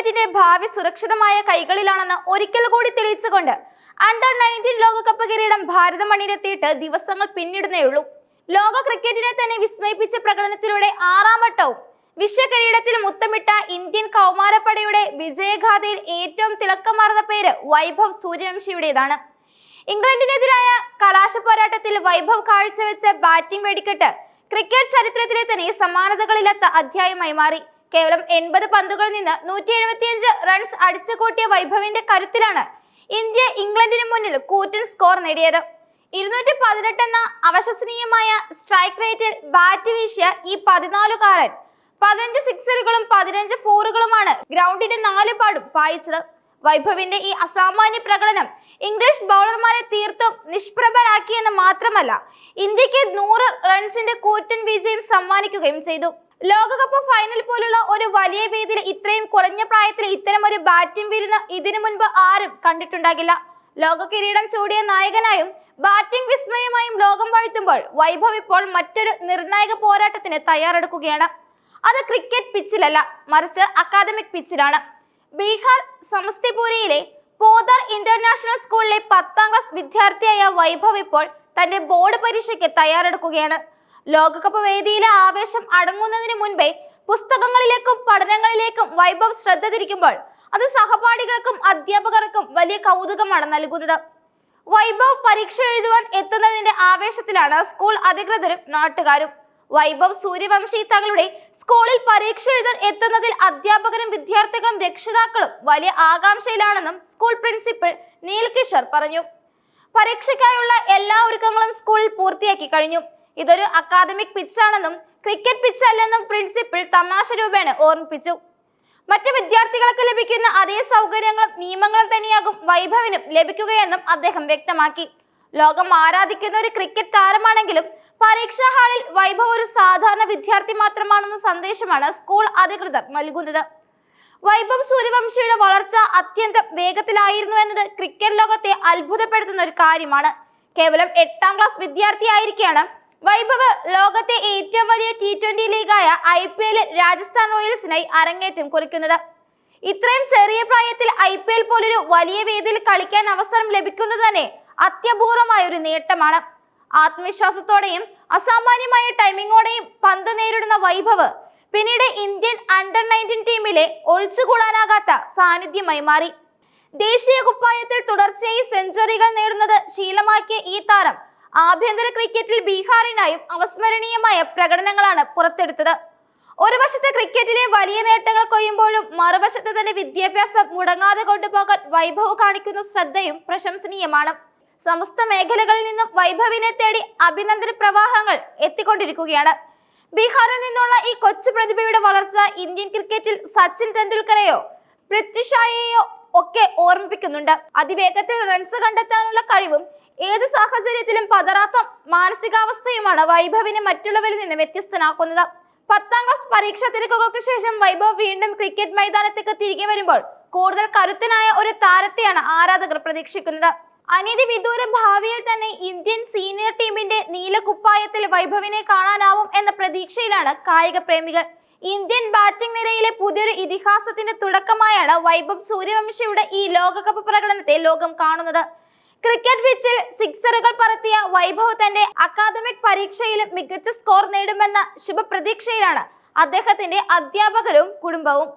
ക്രിക്കറ്റിന്റെ ഭാവി സുരക്ഷിതമായ കൈകളിലാണെന്ന് ഒരിക്കൽ കൂടി തെളിയിച്ചുകൊണ്ട് അണ്ടർ-19 ലോകകപ്പ് കിരീടം ഭാരത മണ്ണിലെത്തിയിട്ട് ദിവസങ്ങൾ പിന്നിടുന്നേയുള്ളൂ. ലോക ക്രിക്കറ്റിനെ തന്നെ വിസ്മയിപ്പിച്ച പ്രകടനത്തിലൂടെ 6ാം വട്ടവും വിശ്വകിരീടത്തിൽ മുത്തമിട്ട ഇന്ത്യൻ കൗമാരപ്പടയുടെ വിജയഗാഥയിൽ ഏറ്റവും തിളക്കമാർന്ന പേര് വൈഭവ് സൂര്യവംശിയുടേതാണ്. ഇംഗ്ലണ്ടിനെതിരായ കലാശ പോരാട്ടത്തിൽ വൈഭവ് കാഴ്ചവെച്ച ബാറ്റിംഗ് വെടിക്കെട്ട് ക്രിക്കറ്റ് ചരിത്രത്തിലെ തന്നെ സമാനതകളില്ലാത്ത അധ്യായമായി മാറി. കേവലം 80 പന്തുകളിൽ നിന്ന് 175 റൺസ് അടിച്ചുകൂട്ടിയ വൈഭവിന്റെ കരുത്തിലാണ് ഇന്ത്യ ഇംഗ്ലണ്ടിന് മുന്നിൽ കൂറ്റൻ സ്കോർ നേടിയത്. 218 എന്ന അവിശ്വസനീയമായ സ്ട്രൈക്ക് റേറ്റിൽ ബാറ്റ് വീശിയ ഈ 14കാരൻ 15 സിക്സറുകളും 15 ഫോറുകളുമാണ് ഗ്രൗണ്ടിന്റെ 4 പാടും പായിച്ചത്. വൈഭവിന്റെ ഈ അസാമാന്യ പ്രകടനം ഇംഗ്ലീഷ് ബൗളർമാരെ തീർത്തും നിഷ്പ്രഭരാക്കിയെന്ന് മാത്രമല്ല, ഇന്ത്യക്ക് 100 റൺസിന്റെ കൂറ്റൻ വിജയം സമ്മാനിക്കുകയും ചെയ്തു. ലോകകപ്പ് ഫൈനൽ പോലുള്ള ഒരു വലിയ വേദിയിൽ ഇത്രയും കുറഞ്ഞ പ്രായത്തിൽ ഇത്തരം ഒരു ബാറ്റിംഗ് വിരുന്ന് ഇതിനു മുൻപ് ആരും കണ്ടിട്ടുണ്ടാകില്ല. ലോക കിരീടം ചൂടിയ നായകനായും ബാറ്റിംഗ് വിസ്മയമായും ലോകം വാഴ്ത്തുമ്പോൾ വൈഭവ് ഇപ്പോൾ മറ്റൊരു നിർണായക പോരാട്ടത്തിന് തയ്യാറെടുക്കുകയാണ്. അത് ക്രിക്കറ്റ് പിച്ചിലല്ല, മറിച്ച് അക്കാദമിക് പിച്ചിലാണ്. ബീഹാർ സമസ്തിപൂരിയിലെ പോദാർ ഇന്റർനാഷണൽ സ്കൂളിലെ 10ാം ക്ലാസ് വിദ്യാർത്ഥിയായ വൈഭവ് ഇപ്പോൾ തന്റെ ബോർഡ് പരീക്ഷയ്ക്ക് തയ്യാറെടുക്കുകയാണ്. ലോകകപ്പ് വേദിയിലെ ആവേശം അടങ്ങുന്നതിന് മുൻപേ പുസ്തകങ്ങളിലേക്കും പഠനങ്ങളിലേക്കും വൈഭവ് ശ്രദ്ധ തിരിക്കുമ്പോൾ അത് സഹപാഠികൾക്കും അധ്യാപകർക്കും വലിയ കൗതുകമാണ് നൽകുന്നത്. വൈഭവ് പരീക്ഷ എഴുതുവാൻ എത്തുന്നതിന്റെ ആവേശത്തിലാണ് സ്കൂൾ അധികൃതരും നാട്ടുകാരും. വൈഭവ് സൂര്യവംശി തങ്ങളുടെ സ്കൂളിൽ പരീക്ഷ എഴുതാൻ എത്തുന്നതിൽ അധ്യാപകരും വിദ്യാർത്ഥികളും രക്ഷിതാക്കളും വലിയ ആകാംക്ഷയിലാണെന്നും സ്കൂൾ പ്രിൻസിപ്പൽ നീൽ കിഷോർ പറഞ്ഞു. പരീക്ഷയ്ക്കായുള്ള എല്ലാ ഒരുക്കങ്ങളും സ്കൂളിൽ പൂർത്തിയാക്കി കഴിഞ്ഞു. ഇതൊരു അക്കാദമിക് പിച്ചാണെന്നും ക്രിക്കറ്റ് പിച്ച് അല്ലെന്നും പ്രിൻസിപ്പൽ തമാശ രൂപേണ ഓർമ്മിപ്പിച്ചു. മറ്റു വിദ്യാർത്ഥികൾക്ക് ലഭിക്കുന്ന അതേ സൗകര്യങ്ങളും നിയമങ്ങളും തന്നെയാകും വൈഭവിനും ലഭിക്കുകയെന്നും അദ്ദേഹം വ്യക്തമാക്കി. ലോകം ആരാധിക്കുന്ന ഒരു ക്രിക്കറ്റ് താരമാണെങ്കിലും പരീക്ഷാ ഹാളിൽ വൈഭവ് ഒരു സാധാരണ വിദ്യാർത്ഥി മാത്രമാണെന്ന സന്ദേശമാണ് സ്കൂൾ അധികൃതർ നൽകുന്നത്. വൈഭവ് സൂര്യവംശിയുടെ വളർച്ച അത്യന്തം വേഗത്തിലായിരുന്നു എന്നത് ക്രിക്കറ്റ് ലോകത്തെ അത്ഭുതപ്പെടുത്തുന്ന ഒരു കാര്യമാണ്. കേവലം 8ാം ക്ലാസ് വിദ്യാർത്ഥിയായിരിക്കെയാണ് വൈഭവ് ലോകത്തെ ഏറ്റവും വലിയ T20 ലീഗായ IPL രാജസ്ഥാൻ റോയൽസിനായി അരങ്ങേറ്റം കുറിക്കുന്നത്. ഇത്രയും ചെറിയ പ്രായത്തിൽ IPL പോലൊരു വലിയ വേദിയിൽ കളിക്കാൻ അവസരം ലഭിക്കുന്നത് തന്നെ അത്യപൂർവമായ ഒരു നേട്ടമാണ്. ആത്മവിശ്വാസത്തോടെയും അസാമാന്യമായ ടൈമിങ്ങോടെയും പന്ത് നേരിടുന്ന വൈഭവ് പിന്നീട് ഇന്ത്യൻ അണ്ടർ-19 ടീമിലെ ഒഴിച്ചുകൂടാനാകാത്ത സാന്നിധ്യമായി മാറി. ദേശീയ കുപ്പായത്തിൽ തുടർച്ചയായി സെഞ്ചുറികൾ നേടുന്നത് ശീലമാക്കിയ ഈ താരം ആഭ്യന്തര ക്രിക്കറ്റിൽ ബീഹാറിനായും അവസ്മരണീയമായ പ്രകടനങ്ങളാണ് പുറത്തെടുത്തത്. ഒരു വശത്ത് ക്രിക്കറ്റിലെ വലിയ നേട്ടങ്ങൾ കൊയ്യുമ്പോഴും മറുവശത്ത് തന്നെ വിദ്യാഭ്യാസം മുടങ്ങാതെ കൊണ്ടുപോകാൻ വൈഭവ് കാണിക്കുന്ന ശ്രദ്ധയും പ്രശംസനീയമാണ്. സമസ്ത മേഖലകളിൽ നിന്നും വൈഭവിനെ തേടി അഭിനന്ദന പ്രവാഹങ്ങൾ എത്തിക്കൊണ്ടിരിക്കുകയാണ്. ബീഹാറിൽ നിന്നുള്ള ഈ കൊച്ചു പ്രതിഭയുടെ വളർച്ച ഇന്ത്യൻ ക്രിക്കറ്റിൽ സച്ചിൻ തെണ്ടുൽക്കറെയോ പൃഥ്വി ഷായെയോ ഒക്കെ ഓർമ്മിപ്പിക്കുന്നുണ്ട്. അതിവേഗത്തിൽ റൺസ് കണ്ടെത്താനുള്ള കഴിവും ഏത് സാഹചര്യത്തിലും പതറാത്ത മാനസികാവസ്ഥയുമാണ് വൈഭവിനെ മറ്റുള്ളവരിൽ നിന്ന് വ്യത്യസ്തനാക്കുന്നത്. 10ാം ക്ലാസ് പരീക്ഷാ തിരക്കുകൾക്ക് ശേഷം വൈഭവ് വീണ്ടും ക്രിക്കറ്റ് മൈതാനത്തേക്ക് തിരികെ വരുമ്പോൾ കൂടുതൽ കരുത്തനായ ഒരു താരത്തെയാണ് ആരാധകർ പ്രതീക്ഷിക്കുന്നത്. അനീതി വിദൂര ഭാവിയിൽ തന്നെ ഇന്ത്യൻ സീനിയർ ടീമിന്റെ നീലക്കുപ്പായത്തിൽ വൈഭവിനെ കാണാനാവും എന്ന പ്രതീക്ഷയിലാണ് കായിക പ്രേമികൾ. ഇന്ത്യൻ ബാറ്റിംഗ് നിരയിലെ പുതിയൊരു ഇതിഹാസത്തിന്റെ തുടക്കമായാണ് വൈഭവ് സൂര്യവംശിയുടെ ഈ ലോകകപ്പ് പ്രകടനത്തെ ലോകം കാണുന്നത്. ക്രിക്കറ്റ് പിച്ചിൽ സിക്സറുകൾ പറത്തിയ വൈഭവ് തന്റെ അക്കാദമിക് പരീക്ഷയിലും മികച്ച സ്കോർ നേടുമെന്ന ശുഭപ്രതീക്ഷയിലാണ് അദ്ദേഹത്തിന്റെ അധ്യാപകരും കുടുംബവും.